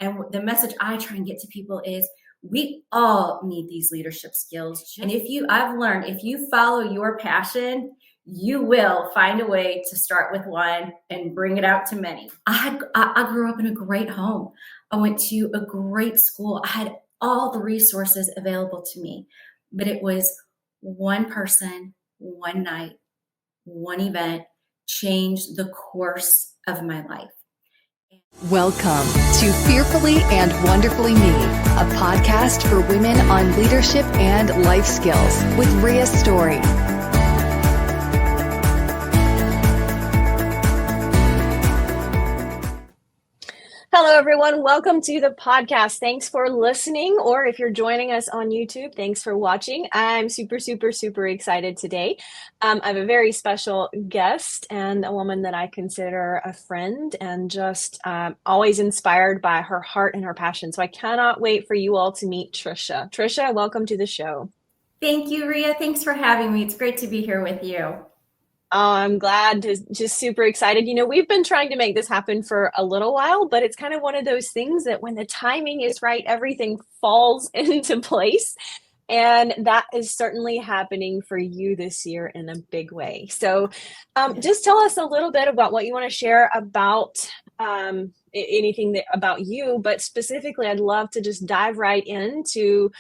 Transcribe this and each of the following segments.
And the message I try and get to people is we all need these leadership skills. And I've learned, if you follow your passion, you will find a way to start with one and bring it out to many. I grew up in a great home. I went to a great school. I had all the resources available to me, but it was one person, one night, one event changed the course of my life. Welcome to Fearfully and Wonderfully Me, a podcast for women on leadership and life skills with Rhea Story. Hello, everyone. Welcome to the podcast. Thanks for listening, or if you're joining us on YouTube, thanks for watching. I'm super excited today. I have a very special guest and a woman that I consider a friend and just always inspired by her heart and her passion. So I cannot wait for you all to meet Trisha. Trisha, welcome to the show. Thank you, Rhea. Thanks for having me. It's great to be here with you. Oh, I'm glad, just super excited. You know, we've been trying to make this happen for a little while, but it's kind of one of those things that when the timing is right, everything falls into place. And that is certainly happening for you this year in a big way. So just tell us a little bit about what you want to share about anything about you, but specifically, I'd love to just dive right into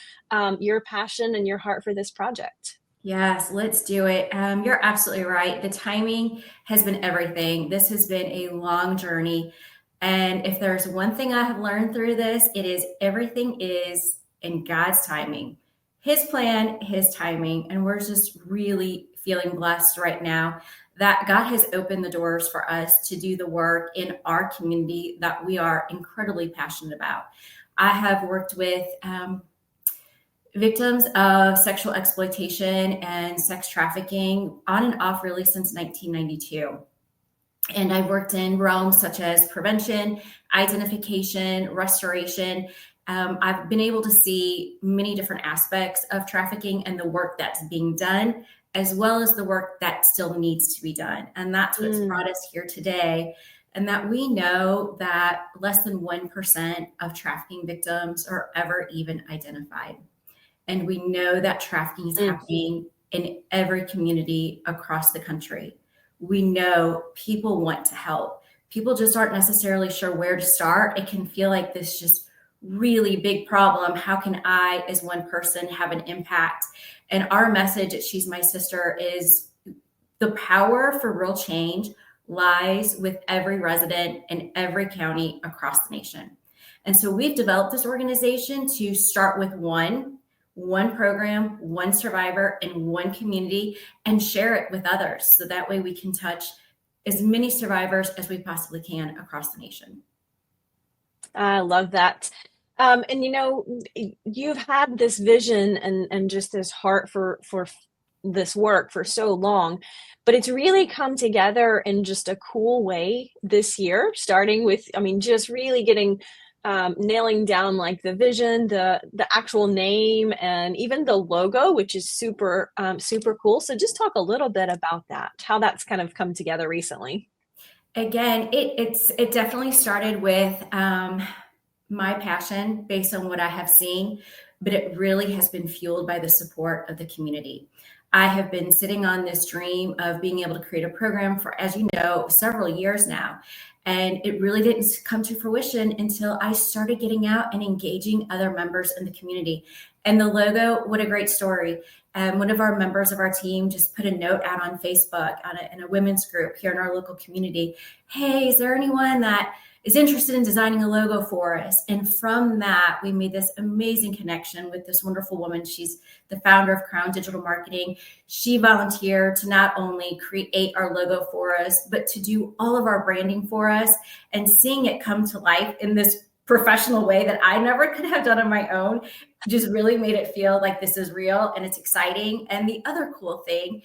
your passion and your heart for this project. Yes, let's do it. You're absolutely right. The timing has been everything. This has been a long journey. And if there's one thing I have learned through this, it is everything is in God's timing, His plan, His timing. And we're just really feeling blessed right now that God has opened the doors for us to do the work in our community that we are incredibly passionate about. I have worked with victims of sexual exploitation and sex trafficking on and off really since 1992. And I've worked in realms such as prevention, identification, restoration. I've been able to see many different aspects of trafficking and the work that's being done, as well as the work that still needs to be done. And that's what's brought us here today. And that we know that less than 1% of trafficking victims are ever even identified. And we know that trafficking is happening in every community across the country. We know people want to help. People just aren't necessarily sure where to start. It can feel like this just really big problem. How can I, as one person, have an impact? And our message at She's My Sister is the power for real change lies with every resident in every county across the nation. And so we've developed this organization to start with one program, one survivor in one community, and share it with others. So that way we can touch as many survivors as we possibly can across the nation. I love that. And you know, you've had this vision and just this heart for this work for so long, but it's really come together in just a cool way this year, starting with, just really getting nailing down like the vision, the actual name, and even the logo, which is super cool. So just talk a little bit about that, how that's kind of come together recently. Again, it definitely started with my passion based on what I have seen, but it really has been fueled by the support of the community. I have been sitting on this dream of being able to create a program for, as you know, several years now. And it really didn't come to fruition until I started getting out and engaging other members in the community. And the logo, what a great story. One of our members of our team just put a note out on Facebook in a women's group here in our local community. Hey, is there anyone that is interested in designing a logo for us? And from that, we made this amazing connection with this wonderful woman. She's the founder of Crown Digital Marketing. She volunteered to not only create our logo for us, but to do all of our branding for us, and seeing it come to life in this professional way that I never could have done on my own just really made it feel like this is real and it's exciting. And the other cool thing,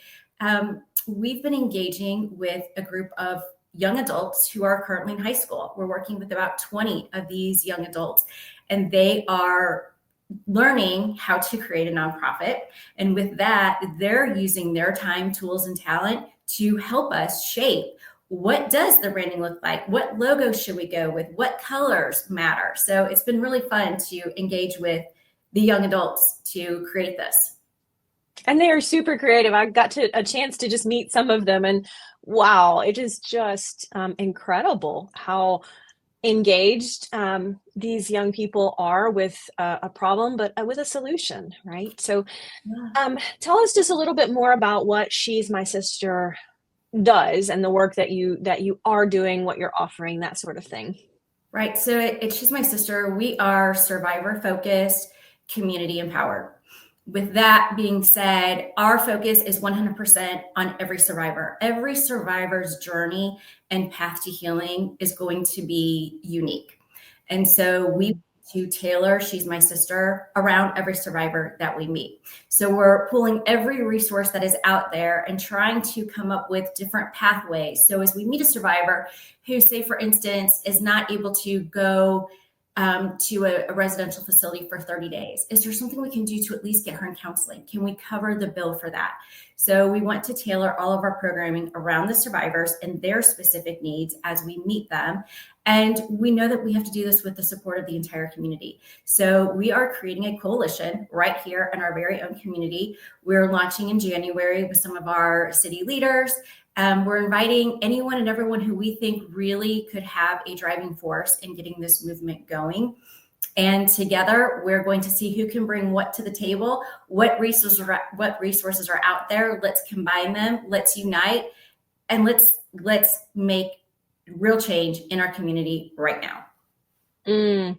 we've been engaging with a group of young adults who are currently in high school. We're working with about 20 of these young adults, and they are learning how to create a nonprofit. And with that, they're using their time, tools, and talent to help us shape what does the branding look like? What logo should we go with? What colors matter? So it's been really fun to engage with the young adults to create this. And they are super creative. I got a chance to just meet some of them, and wow, it is just incredible how engaged these young people are with a problem, but with a solution, right? So tell us just a little bit more about what She's My Sister does and the work that you are doing, what you're offering, that sort of thing. Right. So She's My Sister. We are survivor focused, community empowered. With that being said, our focus is 100% on every survivor. Every survivor's journey and path to healing is going to be unique. And so we to tailor She's My Sister around every survivor that we meet. So we're pulling every resource that is out there and trying to come up with different pathways. So as we meet a survivor who, say, for instance, is not able to go to a residential facility for 30 days. Is there something we can do to at least get her in counseling? Can we cover the bill for that? So we want to tailor all of our programming around the survivors and their specific needs as we meet them. And we know that we have to do this with the support of the entire community. So we are creating a coalition right here in our very own community. We're launching in January with some of our city leaders. We're inviting anyone and everyone who we think really could have a driving force in getting this movement going. And together, we're going to see who can bring what to the table, what resources are out there. Let's combine them. Let's unite, and let's make real change in our community right now. You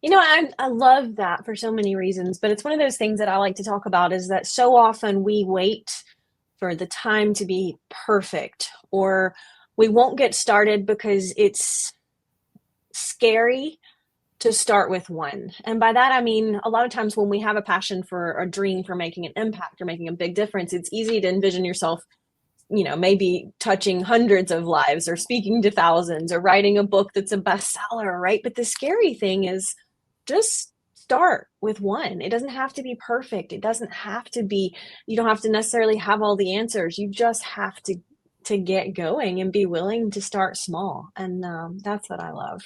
know, I love that for so many reasons, but it's one of those things that I like to talk about is that so often we wait for the time to be perfect, or we won't get started because it's scary to start with one. And by that, I mean, a lot of times when we have a passion for a dream for making an impact or making a big difference, it's easy to envision yourself, you know, maybe touching hundreds of lives or speaking to thousands or writing a book that's a bestseller, right? But the scary thing is just start with one. It doesn't have to be perfect. It doesn't have to be, you don't have to necessarily have all the answers. You just have to get going and be willing to start small. And that's what I love.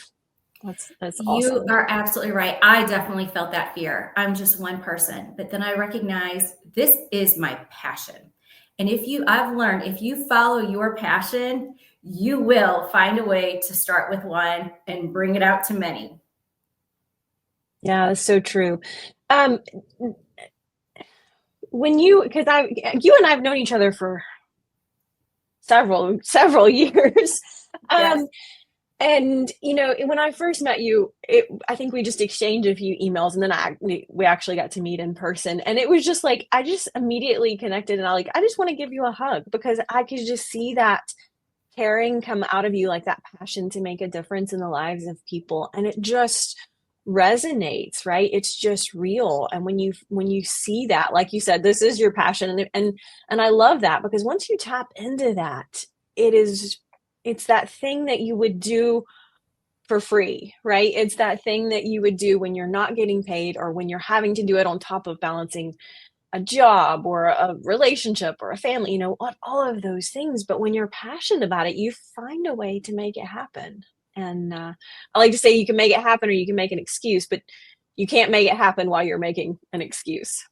That's awesome. You are absolutely right. I definitely felt that fear. I'm just one person, but then I recognize this is my passion. And I've learned, if you follow your passion, you will find a way to start with one and bring it out to many. Yeah, that's so true. When you and I have known each other for several years. Yes. And, you know, when I first met you, I think we just exchanged a few emails, and then we actually got to meet in person. And it was just like, I just immediately connected, and I just want to give you a hug because I could just see that caring come out of you, like that passion to make a difference in the lives of people. And it just resonates, right? It's just real. And when you see that, like you said, this is your passion. And I love that because once you tap into that, it's that thing that you would do for free, right? It's that thing that you would do when you're not getting paid or when you're having to do it on top of balancing a job or a relationship or a family, you know, all of those things. But when you're passionate about it, you find a way to make it happen. And I like to say you can make it happen or you can make an excuse, but you can't make it happen while you're making an excuse.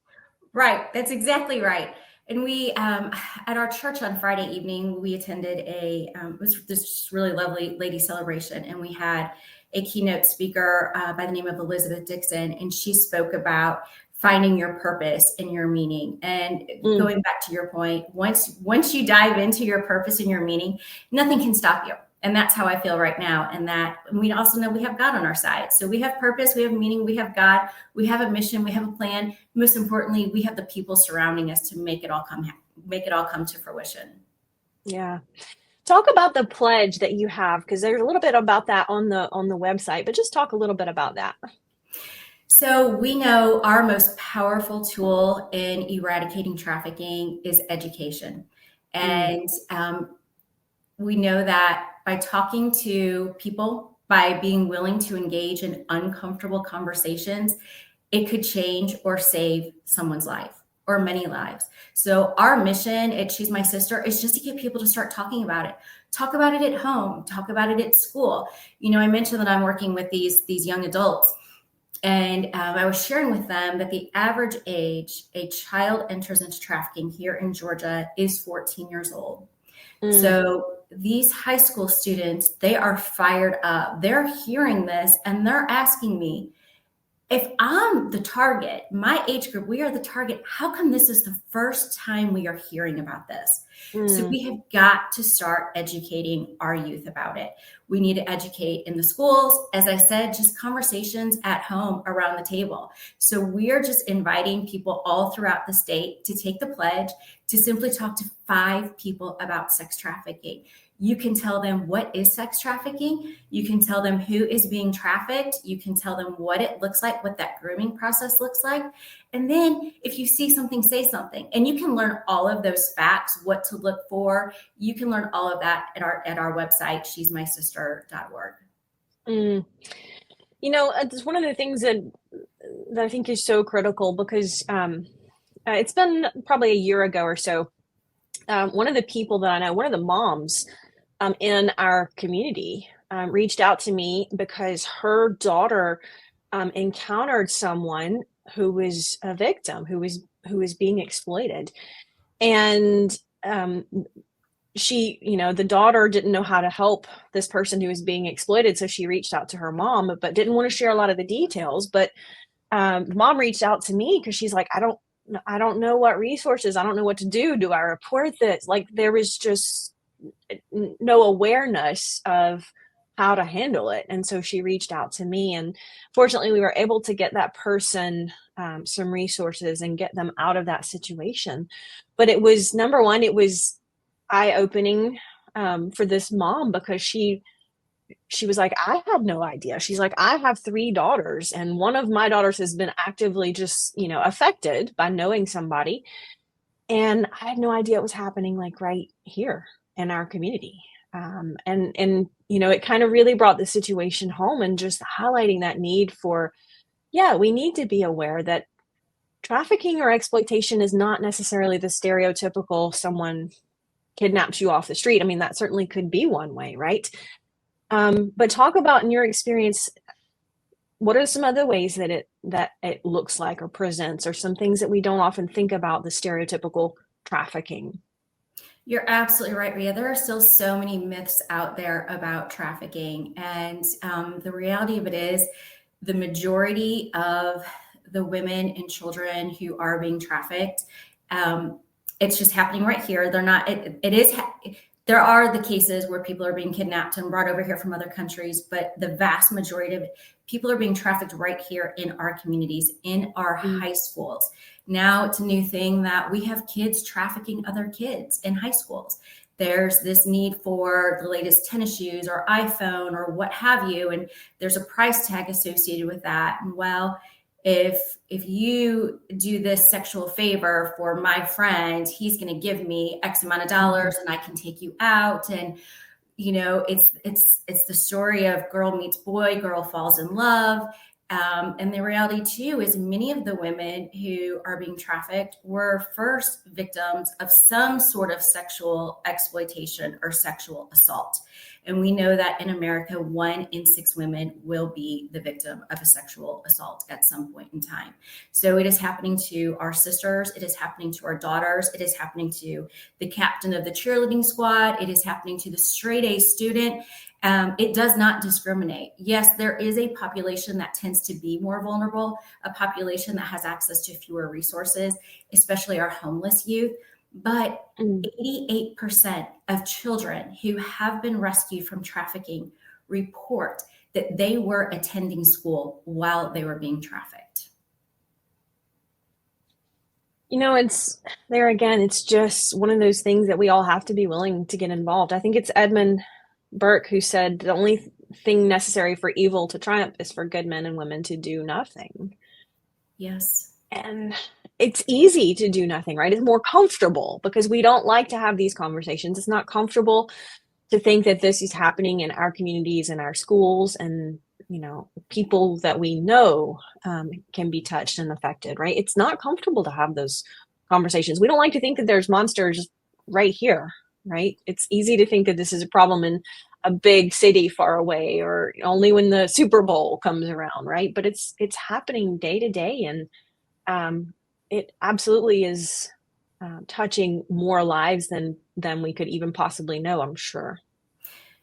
Right. That's exactly right. And we, at our church on Friday evening, we attended it was this really lovely lady celebration. And we had a keynote speaker by the name of Elizabeth Dixon. And she spoke about finding your purpose and your meaning. And going back to your point, once you dive into your purpose and your meaning, nothing can stop you. And that's how I feel right now. And we also know we have God on our side. So we have purpose, we have meaning, we have God, we have a mission, we have a plan. Most importantly, we have the people surrounding us to make it all come to fruition. Yeah. Talk about the pledge that you have, because there's a little bit about that on the website, but just talk a little bit about that. So we know our most powerful tool in eradicating trafficking is education. And we know that by talking to people, by being willing to engage in uncomfortable conversations, it could change or save someone's life or many lives. So our mission at She's My Sister is just to get people to start talking about it. Talk about it at home. Talk about it at school. I mentioned that I'm working with these young adults, and I was sharing with them that the average age a child enters into trafficking here in Georgia is 14 years old. So these high school students, they are fired up. They're hearing this and they're asking me, if I'm the target, my age group, we are the target. How come this is the first time we are hearing about this? So we have got to start educating our youth about it. We need to educate in the schools. As I said, just conversations at home around the table. So we are just inviting people all throughout the state to take the pledge to simply talk to 5 people about sex trafficking. You can tell them what is sex trafficking. You can tell them who is being trafficked. You can tell them what it looks like, what that grooming process looks like. And then if you see something, say something. And you can learn all of those facts, what to look for. You can learn all of that at our website, she'smysister.org. It's one of the things that I think is so critical, because it's been probably a year ago or so. One of the people that I know, one of the moms in our community, reached out to me because her daughter encountered someone who was a victim, who was being exploited. And she, the daughter didn't know how to help this person who was being exploited. So she reached out to her mom, but didn't want to share a lot of the details. But the mom reached out to me because she's like, I don't know what resources, I don't know what to do. Do I report this? Like, there was just no awareness of how to handle it. And so she reached out to me, and fortunately we were able to get that person some resources and get them out of that situation. But it was, number one, it was eye-opening for this mom, because she was like, I had no idea. She's like, I have 3 daughters, and one of my daughters has been actively just, affected by knowing somebody. And I had no idea it was happening, like, right here in our community. And it kind of really brought the situation home, and just highlighting that need for, we need to be aware that trafficking or exploitation is not necessarily the stereotypical someone kidnaps you off the street. I mean, that certainly could be one way, right? But talk about, in your experience, what are some other ways that it looks like or presents, or some things that we don't often think about the stereotypical trafficking? You're absolutely right, Ria. There are still so many myths out there about trafficking. And the reality of it is, the majority of the women and children who are being trafficked, it's just happening right here. They're not, there are the cases where people are being kidnapped and brought over here from other countries, but the vast majority of people are being trafficked right here in our communities, in our high schools. Now it's a new thing that we have kids trafficking other kids in high schools. There's this need for the latest tennis shoes or iPhone or what have you, and there's a price tag associated with that. And well, if you do this sexual favor for my friend, he's going to give me X amount of dollars and I can take you out. And, it's the story of girl meets boy, girl falls in love. And the reality too is, many of the women who are being trafficked were first victims of some sort of sexual exploitation or sexual assault. And we know that in America, 1 in 6 women will be the victim of a sexual assault at some point in time. So it is happening to our sisters. It is happening to our daughters. It is happening to the captain of the cheerleading squad. It is happening to the straight A student. It does not discriminate. Yes, there is a population that tends to be more vulnerable, a population that has access to fewer resources, especially our homeless youth. But 88% of children who have been rescued from trafficking report that they were attending school while they were being trafficked. It's there again, it's just one of those things that we all have to be willing to get involved. I think it's Edmund Burke who said the only thing necessary for evil to triumph is for good men and women to do nothing. Yes. And it's easy to do nothing, right? It's more comfortable because we don't like to have these conversations. It's not comfortable to think that this is happening in our communities and our schools, and people that we know can be touched and affected, right? It's not comfortable to have those conversations. We don't like to think that there's monsters right here right? It's easy to think that this is a problem in a big city far away or only when the Super Bowl comes around, right? But it's happening day to day, and it absolutely is touching more lives than we could even possibly know, I'm sure.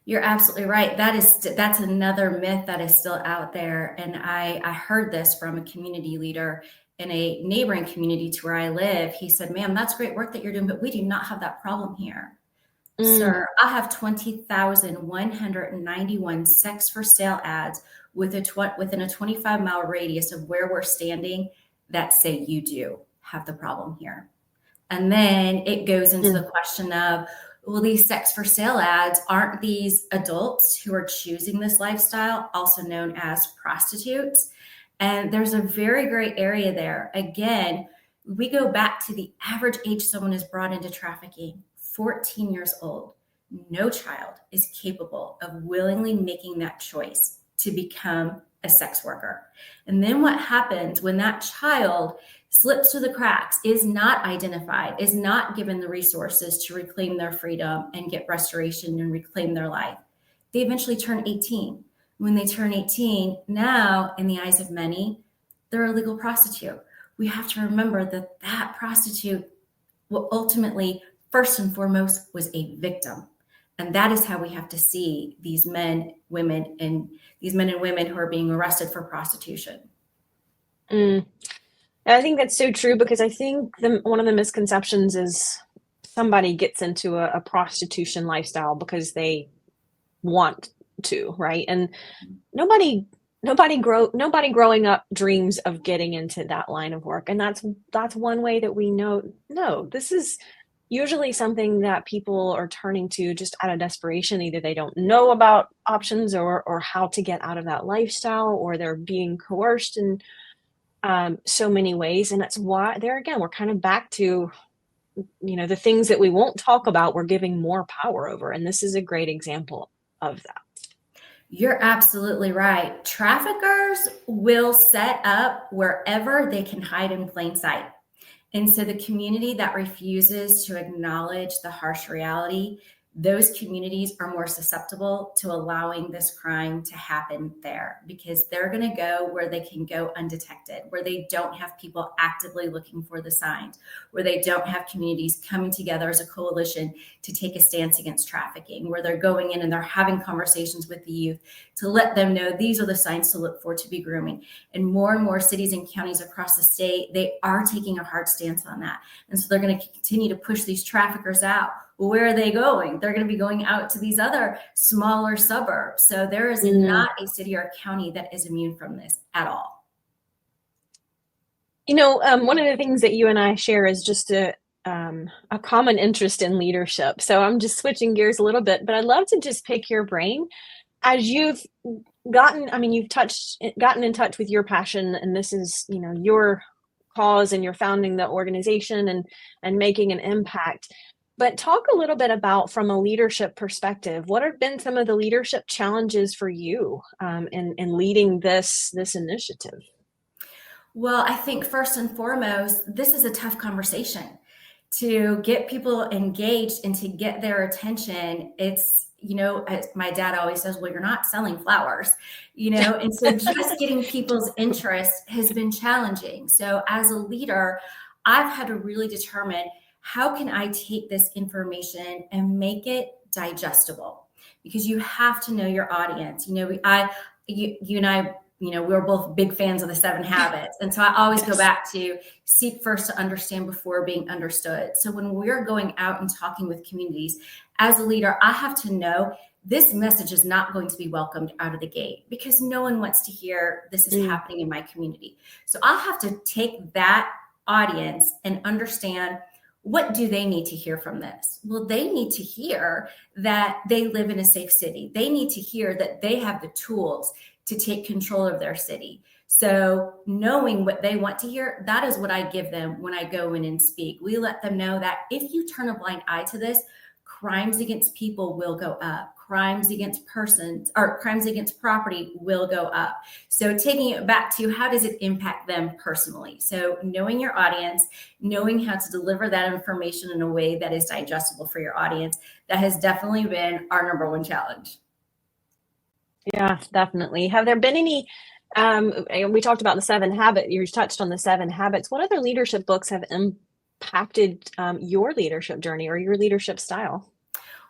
You're absolutely right. That's another myth that is still out there. And I heard this from a community leader in a neighboring community to where I live. He said, "Ma'am, that's great work that you're doing, but we do not have that problem here." Mm, Sir, I have 20,191 sex for sale ads within a 25-mile radius of where we're standing that say you do have the problem here. And then it goes into the mm, question of, well, these sex for sale ads, aren't these adults who are choosing this lifestyle, also known as prostitutes? And there's a very gray area there. Again, we go back to the average age someone is brought into trafficking, 14 years old. No child is capable of willingly making that choice to become a sex worker. And then what happens when that child slips through the cracks, is not identified, is not given the resources to reclaim their freedom and get restoration and reclaim their life? They eventually turn 18. When they turn 18, now, in the eyes of many, they're a legal prostitute. We have to remember that that prostitute will ultimately, first and foremost, was a victim. And that is how we have to see these men, women, and these men and women who are being arrested for prostitution. mm. I think that's so true, because I think one of the misconceptions is somebody gets into a prostitution lifestyle because they want to, right? And nobody nobody growing up dreams of getting into that line of work. And that's one way that we know, no, this is usually something that people are turning to just out of desperation. Either they don't know about options or how to get out of that lifestyle, or they're being coerced in so many ways. And that's why, there again, we're kind of back to, the things that we won't talk about, we're giving more power over. And this is a great example of that. You're absolutely right. Traffickers will set up wherever they can hide in plain sight. And so the community that refuses to acknowledge the harsh reality, those communities are more susceptible to allowing this crime to happen there, because they're going to go where they can go undetected, where they don't have people actively looking for the signs, where they don't have communities coming together as a coalition to take a stance against trafficking, where they're going in and they're having conversations with the youth to let them know these are the signs to look for to be grooming. And more cities and counties across the state, they are taking a hard stance on that. And so they're going to continue to push these traffickers out. Where are they going? They're going to be going out to these other smaller suburbs. So there is not a city or a county that is immune from this at all. One of the things that you and I share is just a common interest in leadership. So I'm just switching gears a little bit, but I'd love to just pick your brain as you've gotten in touch with your passion, and this is, your cause, and you're founding the organization and making an impact. But talk a little bit about, from a leadership perspective, what have been some of the leadership challenges for you in leading this initiative? Well, I think first and foremost, this is a tough conversation to get people engaged and to get their attention. It's, as my dad always says, well, you're not selling flowers, and so just getting people's interest has been challenging. So as a leader, I've had to really determine, how can I take this information and make it digestible? Because you have to know your audience. You and I, we're both big fans of the 7 Habits. And so I always go back to seek first to understand before being understood. So when we're going out and talking with communities, as a leader, I have to know this message is not going to be welcomed out of the gate, because no one wants to hear this is happening in my community. So I'll have to take that audience and understand, what do they need to hear from this? Well, they need to hear that they live in a safe city. They need to hear that they have the tools to take control of their city. So knowing what they want to hear, that is what I give them when I go in and speak. We let them know that if you turn a blind eye to this, crimes against people will go up. Crimes against persons or crimes against property will go up. So taking it back to how does it impact them personally? So knowing your audience, knowing how to deliver that information in a way that is digestible for your audience, that has definitely been our number one challenge. Yeah, definitely. Have there been any, and we talked about the 7 habits, you touched on the 7 habits. What other leadership books have impacted your leadership journey or your leadership style?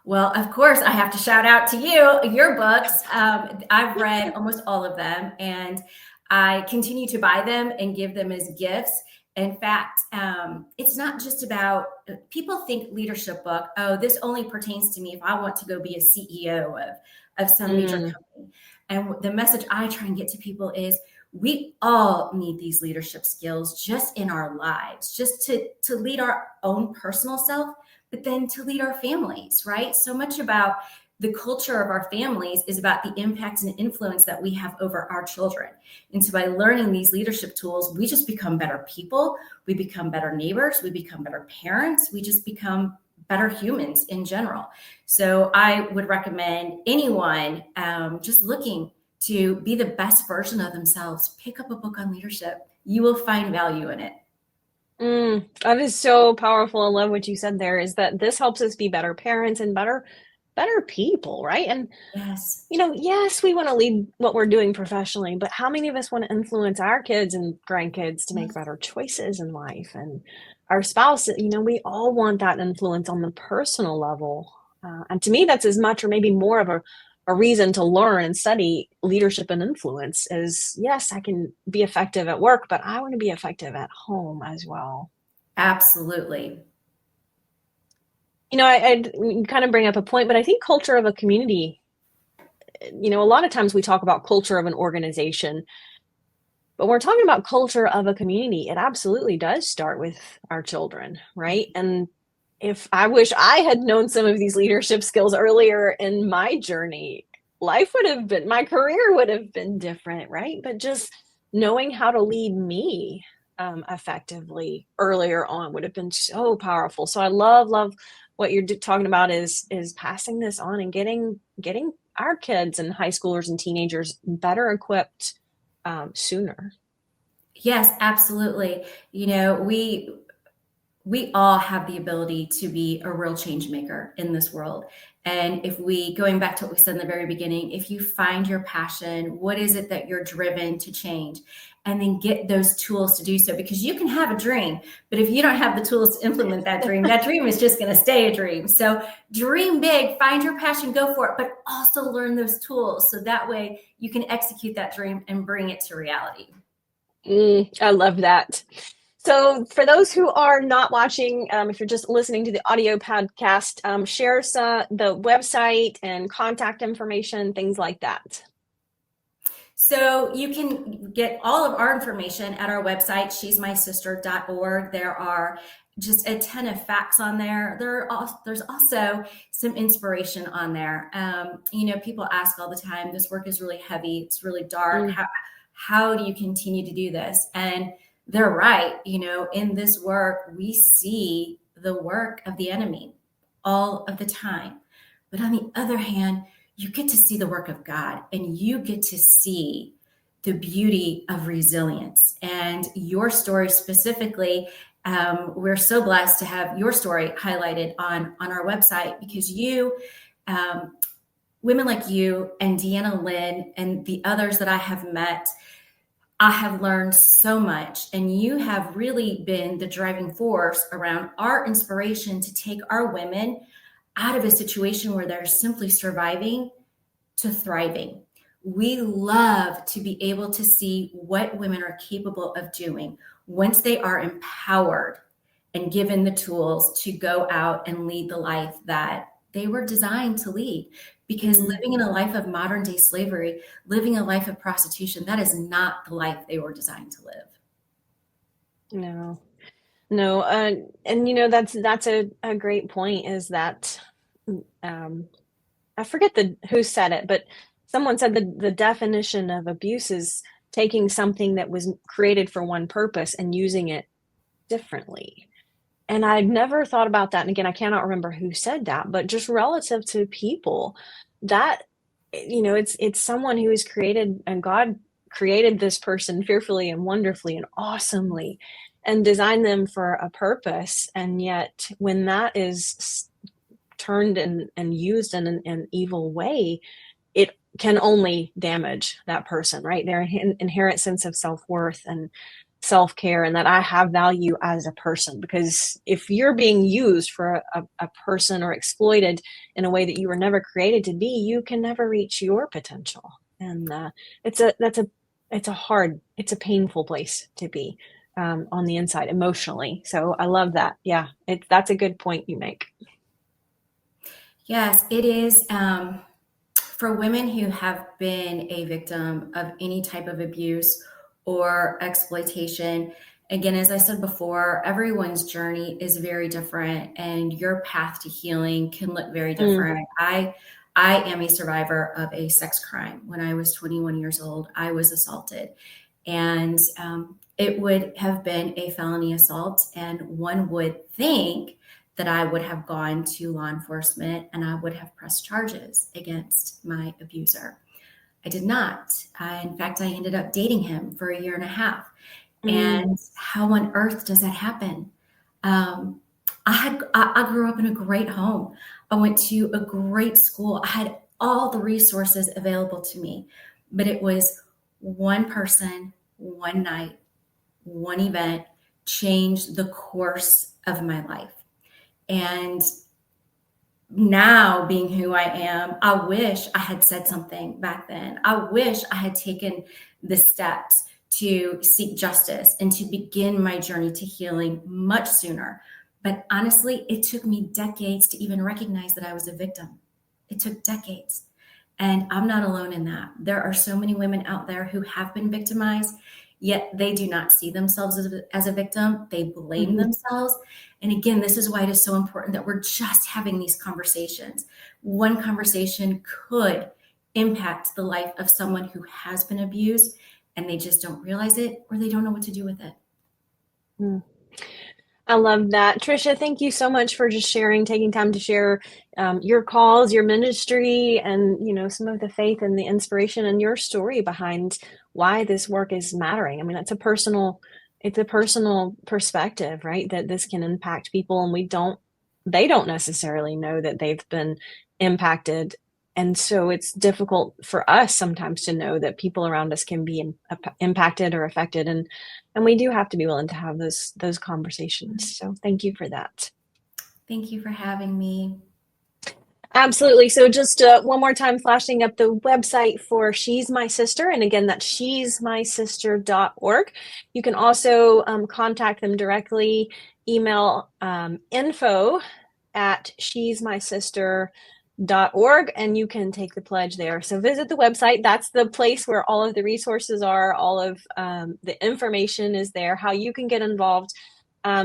Well, of course, I have to shout out to you, your books. I've read almost all of them, and I continue to buy them and give them as gifts. In fact, it's not just about, people think leadership book, oh, this only pertains to me if I want to go be a CEO of some major company. And the message I try and get to people is we all need these leadership skills just in our lives, just to lead our own personal self, but then to lead our families, right? So much about the culture of our families is about the impact and influence that we have over our children. And so by learning these leadership tools, we just become better people. We become better neighbors. We become better parents. We just become better humans in general. So I would recommend anyone just looking to be the best version of themselves, pick up a book on leadership. You will find value in it. That is so powerful. I love what you said there, is that this helps us be better parents and better people, right? And yes, yes, we want to lead what we're doing professionally, but how many of us want to influence our kids and grandkids to make better choices in life? And our spouse, we all want that influence on the personal level. And to me, that's as much or maybe more of a reason to learn and study leadership and influence is, yes, I can be effective at work, but I want to be effective at home as well. Absolutely. I kind of bring up a point, but I think culture of a community, a lot of times we talk about culture of an organization, but we're talking about culture of a community. It absolutely does start with our children, right? And if I wish I had known some of these leadership skills earlier in my journey, my career would have been different, right? But just knowing how to lead me effectively earlier on would have been so powerful. So I love what you're talking about is passing this on and getting our kids and high schoolers and teenagers better equipped sooner. Yes, absolutely. We all have the ability to be a real change maker in this world. And if going back to what we said in the very beginning, if you find your passion, what is it that you're driven to change? And then get those tools to do so, because you can have a dream, but if you don't have the tools to implement that dream is just going to stay a dream. So dream big, find your passion, go for it, but also learn those tools. So that way you can execute that dream and bring it to reality. I love that. So for those who are not watching, if you're just listening to the audio podcast, share the website and contact information, things like that. So you can get all of our information at our website, she'smysister.org. There are just a ton of facts on there. There's also some inspiration on there. People ask all the time, this work is really heavy. It's really dark. How do you continue to do this? And they're right. In this work, we see the work of the enemy all of the time. But on the other hand, you get to see the work of God, and you get to see the beauty of resilience. And your story specifically, we're so blessed to have your story highlighted on our website, because women like you and Deanna Lynn and the others that I have met, I have learned so much, and you have really been the driving force around our inspiration to take our women out of a situation where they're simply surviving to thriving. We love to be able to see what women are capable of doing once they are empowered and given the tools to go out and lead the life that they were designed to lead. Because living in a life of modern day slavery, living a life of prostitution, that is not the life they were designed to live. No. And that's a great point, is that I forget who said it, but someone said the definition of abuse is taking something that was created for one purpose and using it differently. And I'd never thought about that. And again, I cannot remember who said that, but just relative to people, that, it's someone who is created, and God created this person fearfully and wonderfully and awesomely and designed them for a purpose. And yet when that is turned and used in an evil way, it can only damage that person, right? Their inherent sense of self-worth and self-care, and that I have value as a person. Because if you're being used for a person or exploited in a way that you were never created to be, you can never reach your potential. And it's a painful place to be, on the inside emotionally. So I love that. Yeah, that's a good point you make. Yes, it is. For women who have been a victim of any type of abuse or exploitation, again, as I said before, everyone's journey is very different, and your path to healing can look very different. I am a survivor of a sex crime. When I was 21 years old, I was assaulted, and it would have been a felony assault. And one would think that I would have gone to law enforcement and I would have pressed charges against my abuser. I did not. In fact, I ended up dating him for a year and a half. And how on earth does that happen? I grew up in a great home. I went to a great school. I had all the resources available to me, but it was one person, one night, one event changed the course of my life. And now, being who I am, I wish I had said something back then. I wish I had taken the steps to seek justice and to begin my journey to healing much sooner. But honestly, it took me decades to even recognize that I was a victim. It took decades. And I'm not alone in that. There are so many women out there who have been victimized, yet they do not see themselves as a victim. They blame themselves. And again, this is why it is so important that we're just having these conversations. One conversation could impact the life of someone who has been abused, and they just don't realize it, or they don't know what to do with it. I love that. Trisha, thank you so much for just taking time to share your calls, your ministry, and some of the faith and the inspiration and your story behind why this work is mattering. I mean, it's a personal perspective, right? That this can impact people, and they don't necessarily know that they've been impacted. And so it's difficult for us sometimes to know that people around us can be impacted or affected. And we do have to be willing to have those conversations. So thank you for that. Thank you for having me. Absolutely. So just one more time, flashing up the website for She's My Sister. And again, that's she'smysister.org. You can also contact them directly, email info@she'smysister.org, and you can take the pledge there. So visit the website. That's the place where all of the resources are. All of the information is there, how you can get involved.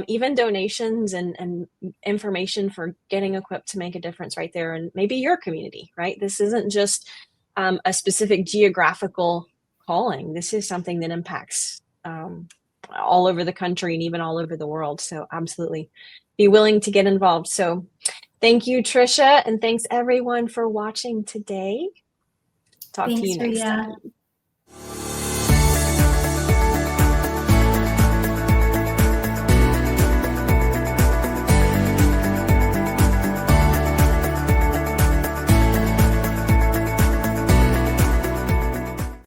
Even donations and information for getting equipped to make a difference right there in maybe your community, right? This isn't just a specific geographical calling. This is something that impacts all over the country and even all over the world. So absolutely be willing to get involved. So thank you, Trisha, and thanks everyone for watching today. Talk to you next time.